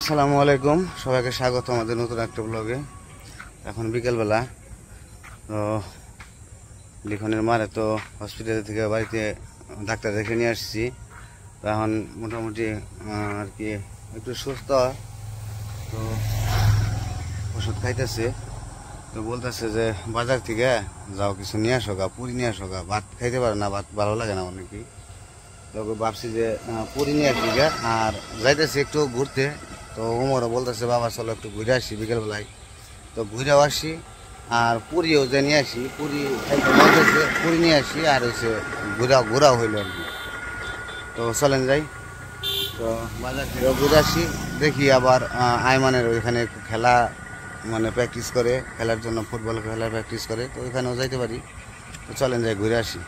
আসসালামু আলাইকুম, সবাইকে স্বাগত আমাদের নতুন একটা ব্লগে। এখন বিকেলবেলা, তো লিখনের মারে তো হসপিটাল থেকে বাড়িতে ডাক্তার দেখে নিয়ে আসছি। তো এখন মোটামুটি আর কি একটু সুস্থ, তো ওষুধ খাইতেছে। তো বলতেছে যে বাজার থেকে যাও কিছু নিয়ে আসো গা, পুরি নিয়ে আসো গা, ভাত খাইতে পারে না, ভাত ভালো লাগে না অনেকই। তো ভাবছি যে পুরি নিয়ে আসি গা, আর যাইতেছি একটু ঘুরতে। তো ওমরও বলতেছে বাবা চলো একটু ঘুরে আসি বিকেলবেলায়। তো ঘুরেও আসি আর পুরিও যে নিয়ে আসি, পুরি খাইতে মন হয়েছে, পুরি নিয়ে আসি আর হচ্ছে ঘোরাও হইলো আর কি। তো চলেন যাই। তো বাজার থেকেও ঘুরে আসি, দেখি আবার আইমানের ওইখানে খেলা মানে প্র্যাকটিস করে, খেলার জন্য ফুটবল খেলার প্র্যাকটিস করে, তো ওইখানেও যাইতে পারি। তো চলেন যাই ঘুরে আসি।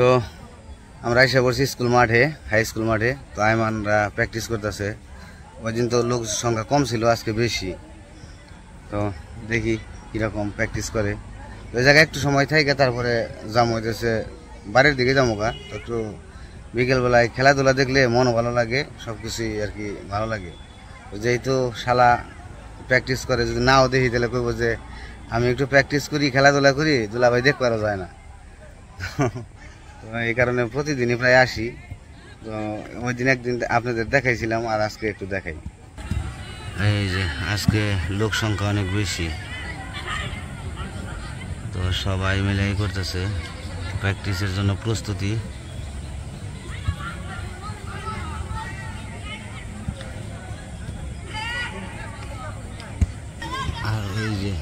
তো আমরা এসে পড়ছি স্কুল মাঠে, হাই স্কুল মাঠে। তো আইমানরা প্র্যাকটিস করতেছে। ওই দিন তো লোক সংখ্যা কম ছিল, আজকে বেশি। তো দেখি কীরকম প্র্যাকটিস করে। ওই জায়গায় একটু সময় থাকে, তারপরে যাম হইতেছে বাড়ির দিকে যাবো গা। তো একটু বিকেলবেলায় খেলাধুলা দেখলে মনও ভালো লাগে, সব কিছুই আর কি ভালো লাগে। যেহেতু শালা প্র্যাকটিস করে, যদি নাও দেখি তাহলে কইব যে আমি একটু প্র্যাকটিস করি, খেলাধুলা করি, দুলাভাই দেখতে পারা যায় না। তো এই কারণে প্রতিদিনই প্রায় আসি। তো ওই দিন একদিন আপনাদের দেখাইছিলাম, আর আজকে একটু দেখাই। এই যে আজকে লোক সংখ্যা অনেক বেশি, তো সবাই মিলে করতেছে প্র্যাকটিসের জন্য প্রস্তুতি। আর এই যে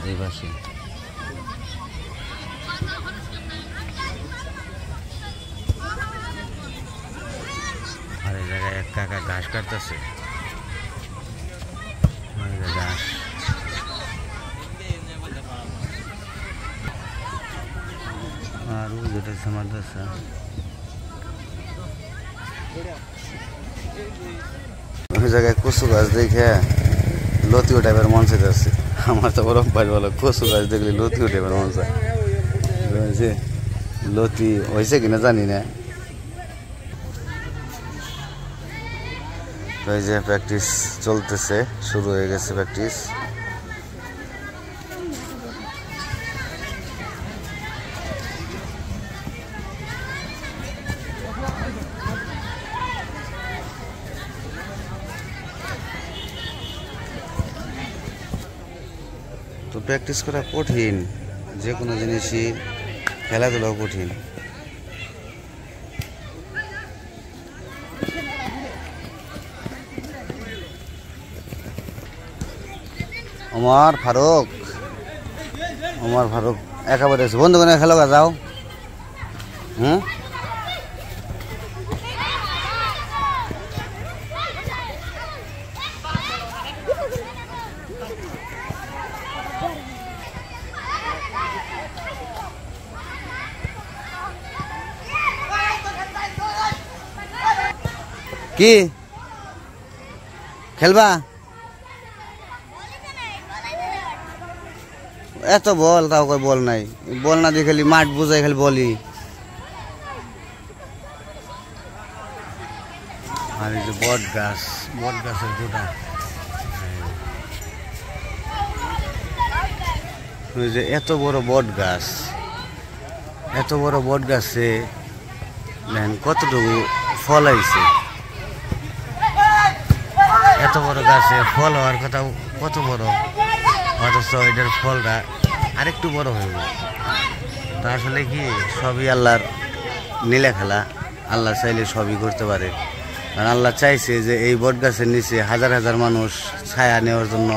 এই পাশে আর এই জায়গায় এক কাকা ঘাস কাটতেছে, ঘাস। আর ওই যেটা মাদ্রাসা, ওই জায়গায় কচু গাছ দেখে লতিও টাইপের মন চাইতেছে। আমার তো বরফ ভাই বলো, কচু গাছ দেখলে লতিও টাইপের মন চায়। লতি হয়েছে কিনা জানি না। এই যে প্র্যাকটিস চলতেছে, শুরু হয়ে গেছে প্র্যাকটিস। তো প্র্যাকটিস করা কঠিন, যে কোনো জিনিসই, খেলাধুলাও কঠিন। ওমর ফারুক একেবারে বন্ধু করে খেলো গা, যাও। কি খেলবা? এত বল, তাও কই বল নাই, বল না দিয়ে খালি মাঠ বুঝাই খালি বলি। আর এই যে বট গাছের গোটা, ওই যে এত বড় বট গাছে দেখেন কতটুকু ফল আইছে। এত বড় গাছে ফল হওয়ার কথা কত বড়, অথচ এটার ফলটা আরেকটু বড় হইব। তা আসলে কি সবই আল্লাহর নীলা খেলা, আল্লাহ চাইলে সবই করতে পারে। কারণ আল্লাহ চাইছে যে এই বট গাছের নিচে হাজার হাজার মানুষ ছায়া নেওয়ার জন্য,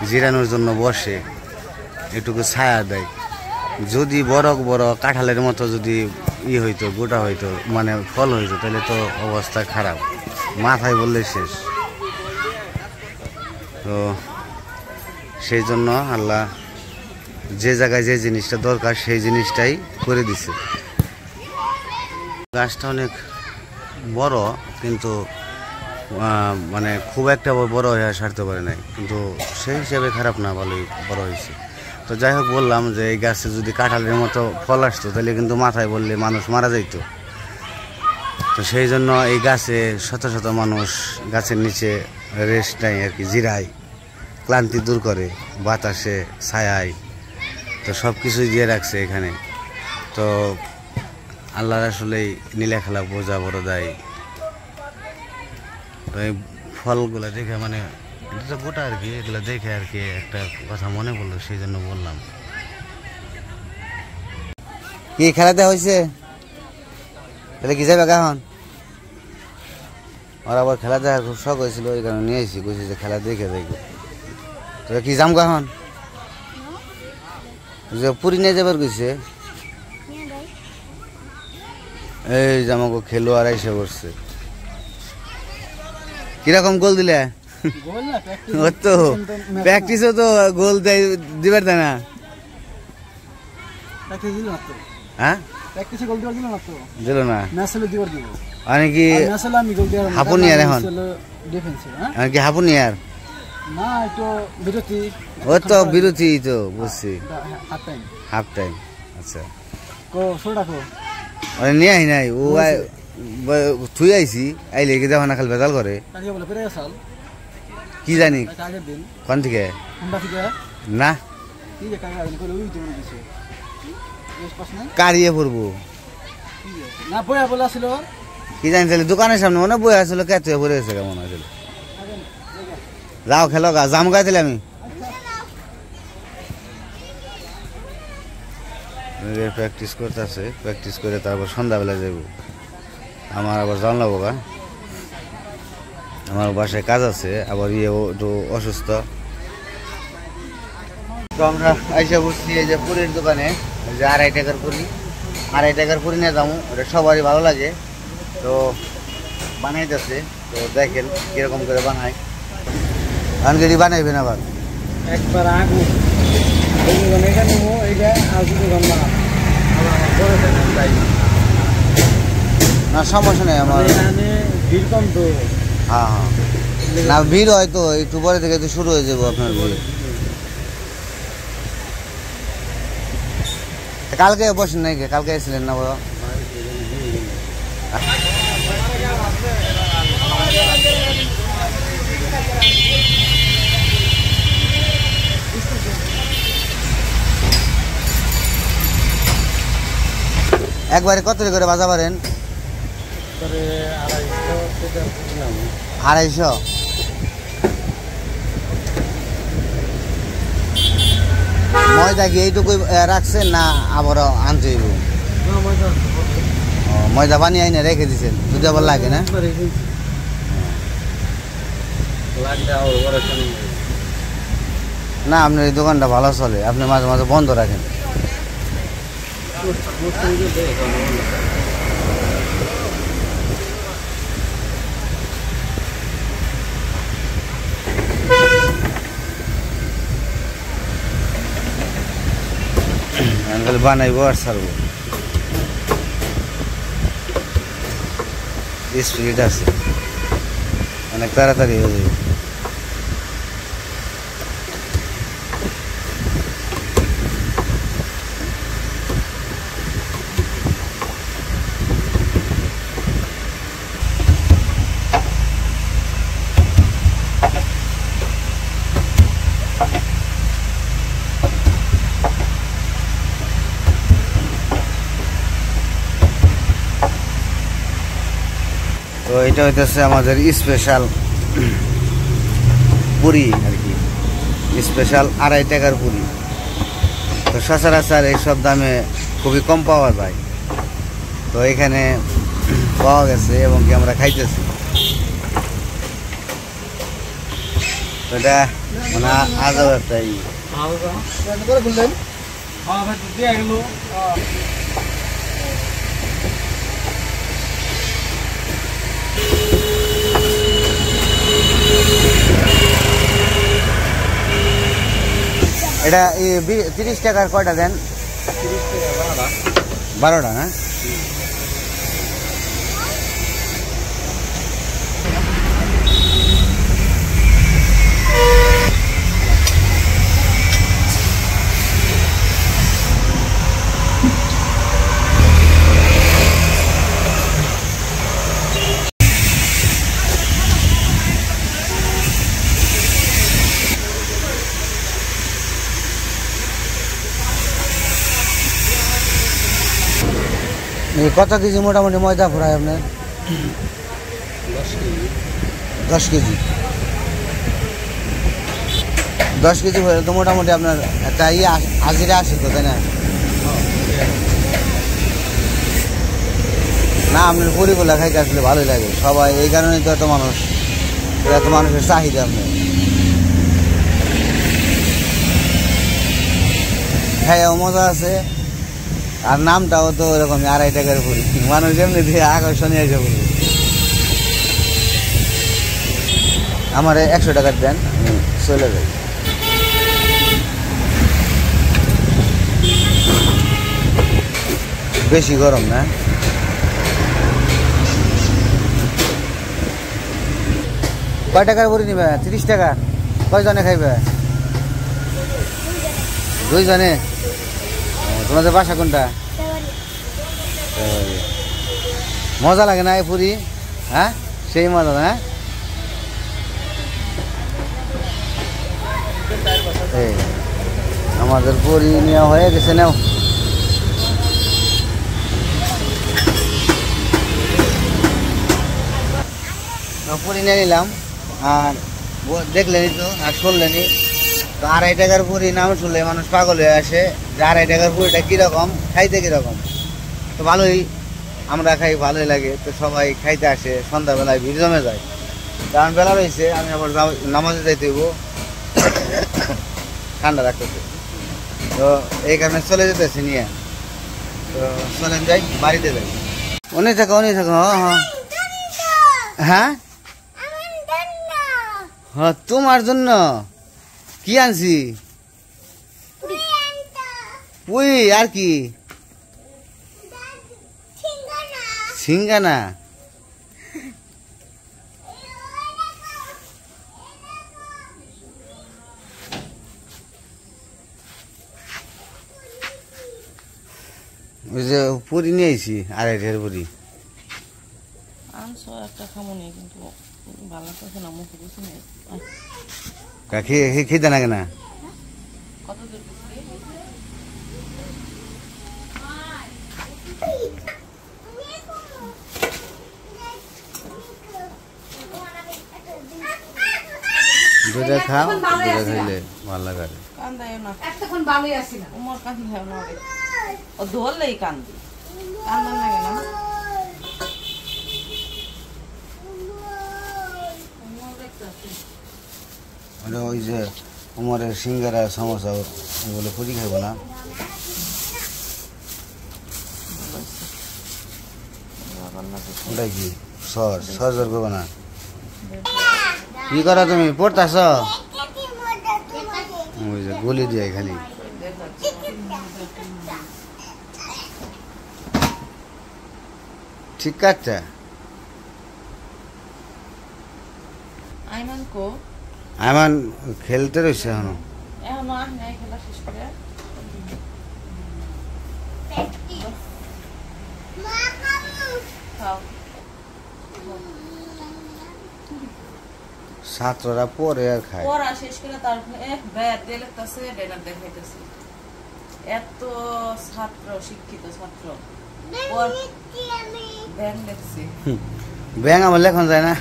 জিরানোর জন্য বসে। এটুকু ছায়া দেয়। যদি বড় বড় কাঁঠালের মতো যদি হইতো, গোটা হইতো, মানে ফল হইতো, তাহলে তো অবস্থা খারাপ, মাথায় বললে শেষ। তো সেই জন্য আল্লাহ যে জায়গায় যে জিনিসটা দরকার সেই জিনিসটাই করে দিছে। গাছটা অনেক বড়, কিন্তু মানে খুব একটা বড় হয়ে সারতে পারে নাই, কিন্তু সেই হিসাবে খারাপ না, ভালোই বড় হয়েছে। তো যাই হোক, বললাম যে এই গাছে যদি কাঁঠালের মতো ফল আসতো তাহলে কিন্তু মাথায় বললে মানুষ মারা যাইতো। তো সেই জন্য এই গাছে শত শত মানুষ গাছের নিচে রেস্ট নেয় আর কি, জিরায়, ক্লান্তি দূর করে, বাতাসে, ছায়ায়। তো সব কিছুই দিয়ে রাখছে এখানে। তো আল্লাহর আসলেই নীলা খেলা বোঝা বড় দেয়। তো এই ফলগুলো দেখে, মানে এটা তো গোটা আর কি, এগুলো দেখে আর কি একটা কথা মনে পড়লো, সেই জন্য বললাম। কি খেলা দেওয়া হয়েছে, তাহলে কি যাবে এখন? আর আবার খেলা দেখার খুব শখ হয়েছিল, ওই কারণে নিয়ে এসেছি, কইছি যে খেলা দেখে দেখবো। তো কি যাম এখন? যে পুরী নিয়ে যাবার কইছে, এই যে আমাকে খেলোয়াড় এসে পড়ছে। কিরকম গোল দিলে? ও তো প্র্যাকটিসও তো গোল দিবার দেয় না। হ্যাঁ, দিল না কি হাপুনিয়ার এখন? কি হাপুনিয়ার? ও তো বিরতি, তো বুঝছি, হাফ টাইম। আচ্ছা, নিয়ে আই নাই, ও থুই আইসি, আইলে কি দেখো না খালি বেজাল করে, কি জানি কোন থেকে না কারিয়ে পড়বো কি জানি, তাহলে দোকানের সামনে মনে বই আসছিল, কেতে পড়ে গেছে কেমন আসলে। যাও খেলো গা, জাম গাইছিলে আমি। প্র্যাকটিস করতেছে, প্র্যাকটিস করে তারপর সন্ধ্যাবেলা যাব। আমার আবার জানলাবো গা, আমার বাসায় কাজ আছে, আবার একটু অসুস্থ। তো আমরা আইসা বসছি এই যে পুরীর দোকানে, যে 2.5 টাকার পুরি, 2.5 টাকার পুরি নিয়ে যাবো, ওটা সবারই ভালো লাগে। তো বানাইতেছে, তো দেখেন কিরকম করে বানায়। আনগেড়ি বানাইবেন আবার একবার আগু না, সমস্যা নেই আমার, ভিড় কম তো। হ্যাঁ হ্যাঁ, না ভিড় হয়তো একটু পরে থেকে তো শুরু হয়ে যাবো আপনার ভিড়। কালকে বসেন নাই, কালকে এসেছিলেন না বলো? একবারে কত করে বাজা পারেন? 250। ময়দা কি এইটুকু রাখছেন না আবারও আনতে হইব? ময়দা পানি আইনে রেখে দিচ্ছেন, যদি আবার লাগে না? না, আপনার এই দোকানটা ভালো চলে, আপনি মাঝে মাঝে বন্ধ রাখেন। বানাইবো আর ছাড়বো, স্পিড আছে, অনেক তাড়াতাড়ি হয়ে যাবে। তো এটা হইতেছে আমাদের স্পেশাল পুরি আর কি, স্পেশাল 2.5 টাকার পুরি। তো সচরাচর এইসব দামে খুবই কম পাওয়া যায়, তো এখানে পাওয়া গেছে এবং কি আমরা খাইতেছি। তো এটা মানে আজও একটা করে বললেন দিয়ে গেল এটা 30 টাকার কয়টা দেন? 12টা না? কত কেজি মোটামুটি ময়দা ফুরায় আপনার? 10 কেজি। 10 কেজি হলে তো মোটামুটি আপনার একটা হাজিরা আসে তো, তাই না? না, আপনার পরিগুলা খাইতে আসলে ভালোই লাগে সবাই, এই কারণেই তো এত মানুষ, এত মানুষের চাহিদা আপনার। হ্যাঁ, মজা আছে, আর নামটাও তো ওরকম 2.5 টাকার পুরি, মানুষ এমনি দিয়ে আকর্ষণীয় এসে পড়বে। আমার 100 টাকার দেন, চলে যাই। বেশি গরম না? কয় টাকার পুরি নিবে? 30 টাকা। কয়জনে খাইবে? 2 জনে। তোমাদের বাসা কোনটা? মজা লাগে না এই পুরি? হ্যাঁ, সেই মজা না? এই আমাদের পুরি নেওয়া হয়ে গেছে। নাও, পুরি নিয়ে নিলাম। আর দেখলেনি তো, আর শুনলেনি তো, 2.5 টাকার পুরি নাম শুনলে মানুষ পাগল হয়ে আসে যে 2.5 টাকার পুরিটা কীরকম, খাইতে কীরকম। তো ভালোই, আমরা খাই, ভালোই লাগে। তো সবাই খাইতে আসে, সন্ধ্যাবেলায় ভিড় জমে যায়। কারণ বেলা রয়েছে, আমি আবার নামাজে যাইতে হইব, ঠান্ডা রাখতেছে, তো এই কারণে চলে যেতেছি নিয়ে। তো চলেন যাই, বাড়িতে যাই। উনি থাকো। হ্যাঁ হ্যাঁ হ্যাঁ, তোমার জন্য কি আনছি? পুই আর কি? সিঙ্গানা। ওই যে পুরি নিয়ে আইছি, 2.5 টাকার পুরি। আনছো একটা খামুনি, কিন্তু ভালো লাগতেছে না, মুখে বুঝি নাই। খেতে না কেনা? কত দূর দুধে খাও, দুধে খাইলে ভালো লাগে। কান্দায় না, এতক্ষণ ভালোই আছি না। উমর কান্দায় না, ও ধরলেই কান্দি, কান্দার লাগে না। ওই যে উমরের সিঙ্গারা, সমোসা, ওগুলো পুরি খাইব না? ওটাই কি সর করবো না? কি করা তুমি? পড়তাছ? ওই যে গুলি দিয়ে খালি। ঠিক কাটটা। আইমান কো? আইমান খেলতে রয়েছে এখনো। এখনো আহ নাই, খেলা শেষ করে। খাও। ছাত্ররা পরে আর খায়। পড়া শেষ করে তারপরে ব্যাট দিয়ে লিখতেছে, ডেনার দেখাইতেছে। এত ছাত্র, শিক্ষিত ছাত্র, ব্যাং দেখছি। ব্যাং আমার লেখন যায় না?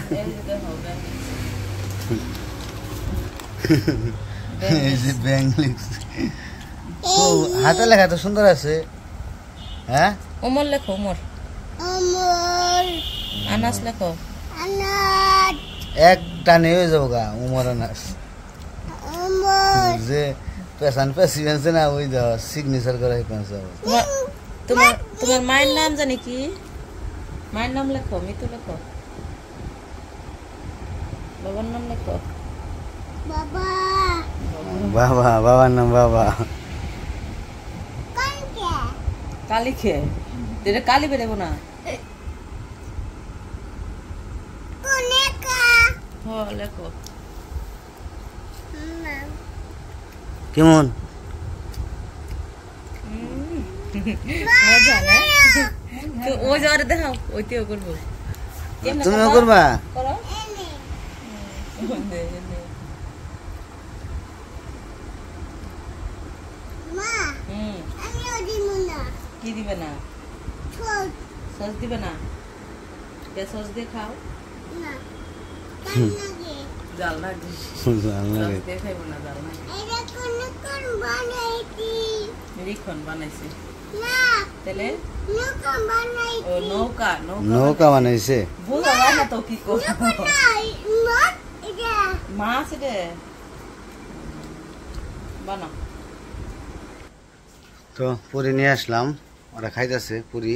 ব্যাং লিখছে। হাতে লেখা তো সুন্দর আছে। হ্যাঁ, উমর লেখো, উমর। আনাস লেখো। এক টানে হয়ে যাবো গা উমর আনাস। যে পেছান পেছি আছে না ওই দাও সিগনেচার করে পেঁচা তোমার তোমার মায়ের নাম জানি কি? মায়ের নাম লেখো, মিতু লেখো। বাবার নাম লেখো। বাবা বাবার নাম বাবা কালি খেয়ে এটা কালি বেরোবো না। হ্যাঁ লেখো। কেমন মজা না? তো ওই যাওয়ারে দেখাও, ওইতেও করবো। তুমিও করবা? করো। কি দিবে না? সস দিবে না? সস দিয়ে খাও। জাল লাগে। সস দিয়ে খাইবো না, জাল লাগে। রিখন বানাইছে। তাহলে ও নৌকা নৌকা বানাইছে। বোঝা যায় না তো কি করবো। মাছ এটা বানাও। তো পুরি নিয়ে আসলাম, ওরা খাইতেছে পুরি।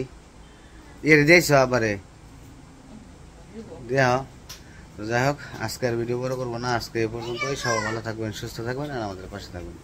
এর দিয়েছ আবারে দেয়া। যাই হোক, আজকের ভিডিও বড় করবো না, আজকে এই পর্যন্তই। সবাই ভালো থাকবেন, সুস্থ থাকবেন আর আমাদের পাশে থাকবেন।